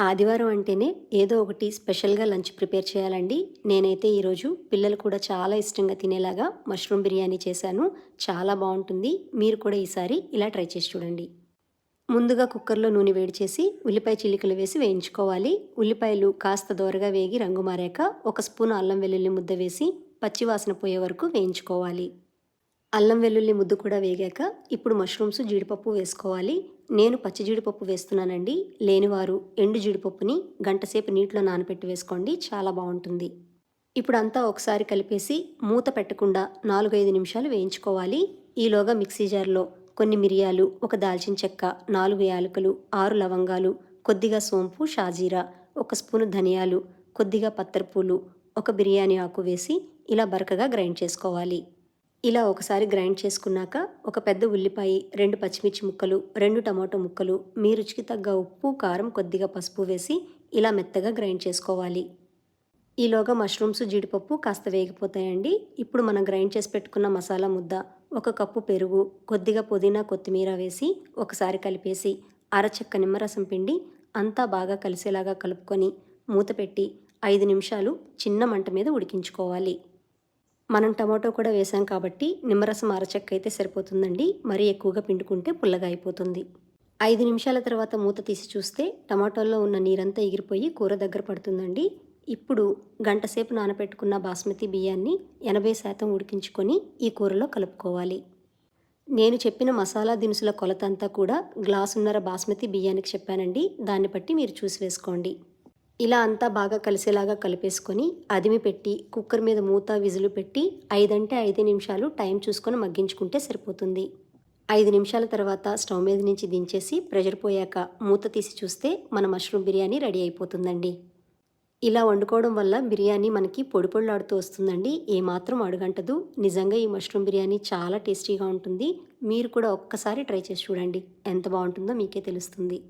ఆదివారం అంటేనే ఏదో ఒకటి స్పెషల్‌గా లంచ్ ప్రిపేర్ చేయాలండి. నేనైతే ఈరోజు పిల్లలు కూడా చాలా ఇష్టంగా తినేలాగా మష్రూమ్ బిర్యానీ చేశాను. చాలా బావుంటుంది. మీరు కూడా ఈసారి ఇలా ట్రై చేసి చూడండి. ముందుగా కుక్కర్‌లో నూనె వేడి చేసి ఉల్లిపాయ చిల్లికలు వేసి వేయించుకోవాలి. ఉల్లిపాయలు కాస్త దోరగా వేగి రంగు మారాక ఒక స్పూన్ అల్లం వెల్లుల్లి ముద్ద వేసి పచ్చి వాసన పోయే వరకు వేయించుకోవాలి. అల్లం వెల్లుల్లి ముద్ద కూడా వేగాక ఇప్పుడు మష్రూమ్స్ జీడిపప్పు వేసుకోవాలి. నేను పచ్చి జీడిపప్పు వేస్తున్నానండి. లేనివారు ఎండు జీడిపప్పుని గంటసేపు నీటిలో నానబెట్టి వేసుకోండి, చాలా బాగుంటుంది. ఇప్పుడు అంతా ఒకసారి కలిపేసి మూత పెట్టకుండా 4-5 నిమిషాలు వేయించుకోవాలి. ఈలోగా మిక్సీ జార్లో కొన్ని మిరియాలు, ఒక దాల్చిన చెక్క, 4 యాలకులు, 6 లవంగాలు, కొద్దిగా సోంపు, షాజీరా, ఒక స్పూను ధనియాలు, కొద్దిగా పత్తరపూలు, ఒక బిర్యానీ ఆకు వేసి ఇలా బరకగా గ్రైండ్ చేసుకోవాలి. ఇలా ఒకసారి గ్రైండ్ చేసుకున్నాక ఒక పెద్ద ఉల్లిపాయ, 2 పచ్చిమిర్చి ముక్కలు, 2 టమాటో ముక్కలు, మీ రుచికి తగ్గ ఉప్పు, కారం, కొద్దిగా పసుపు వేసి ఇలా మెత్తగా గ్రైండ్ చేసుకోవాలి. ఈలోగా మష్రూమ్స్, జీడిపప్పు కాస్త వేగిపోతాయండి. ఇప్పుడు మనం గ్రైండ్ చేసి పెట్టుకున్న మసాలా ముద్ద, ఒక కప్పు పెరుగు, కొద్దిగా పుదీనా, కొత్తిమీర వేసి ఒకసారి కలిపేసి అరచెక్క నిమ్మరసం పిండి అంతా బాగా కలిసేలాగా కలుపుకొని మూత పెట్టి 5 నిమిషాలు చిన్న మంట మీద ఉడికించుకోవాలి. మనం టమాటో కూడా వేసాం కాబట్టి నిమ్మరసం అరచెక్క అయితే సరిపోతుందండి. మరీ ఎక్కువగా పిండుకుంటే పుల్లగా అయిపోతుంది. 5 నిమిషాల తర్వాత మూత తీసి చూస్తే టమాటోల్లో ఉన్న నీరంతా ఎగిరిపోయి కూర దగ్గర పడుతుందండి. ఇప్పుడు గంటసేపు నానబెట్టుకున్న బాస్మతి బియ్యాన్ని 80% ఉడికించుకొని ఈ కూరలో కలుపుకోవాలి. నేను చెప్పిన మసాలా దినుసుల కొలత అంతా కూడా గ్లాసున్నర బాస్మతి బియ్యానికి చెప్పానండి. దాన్ని బట్టి మీరు చూసి వేసుకోండి. ఇలా అంతా బాగా కలిసేలాగా కలిపేసుకొని అదిమి పెట్టి కుక్కర్ మీద మూత, విజిల్ పెట్టి 5 అంటే 5 నిమిషాలు టైం చూసుకొని మగ్గించుకుంటే సరిపోతుంది. 5 నిమిషాల తర్వాత స్టవ్ మీద నుంచి దించేసి ప్రెషర్ పోయాక మూత తీసి చూస్తే మన మష్రూమ్ బిర్యానీ రెడీ అయిపోతుందండి. ఇలా వండుకోవడం వల్ల బిర్యానీ మనకి పొడి పొడిలాడుతూ వస్తుందండి. ఏమాత్రం అడుగంటదు. నిజంగా ఈ మష్రూమ్ బిర్యానీ చాలా టేస్టీగా ఉంటుంది. మీరు కూడా ఒక్కసారి ట్రై చేసి చూడండి. ఎంత బాగుంటుందో మీకే తెలుస్తుంది.